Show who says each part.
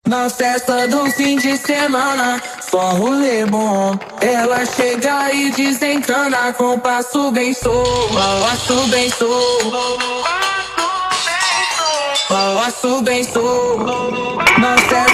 Speaker 1: Na festa do fim de semana, só rolê bom. Ela chega e desencana com passo bem solto, passo bem solto, passo bem solto. Na festa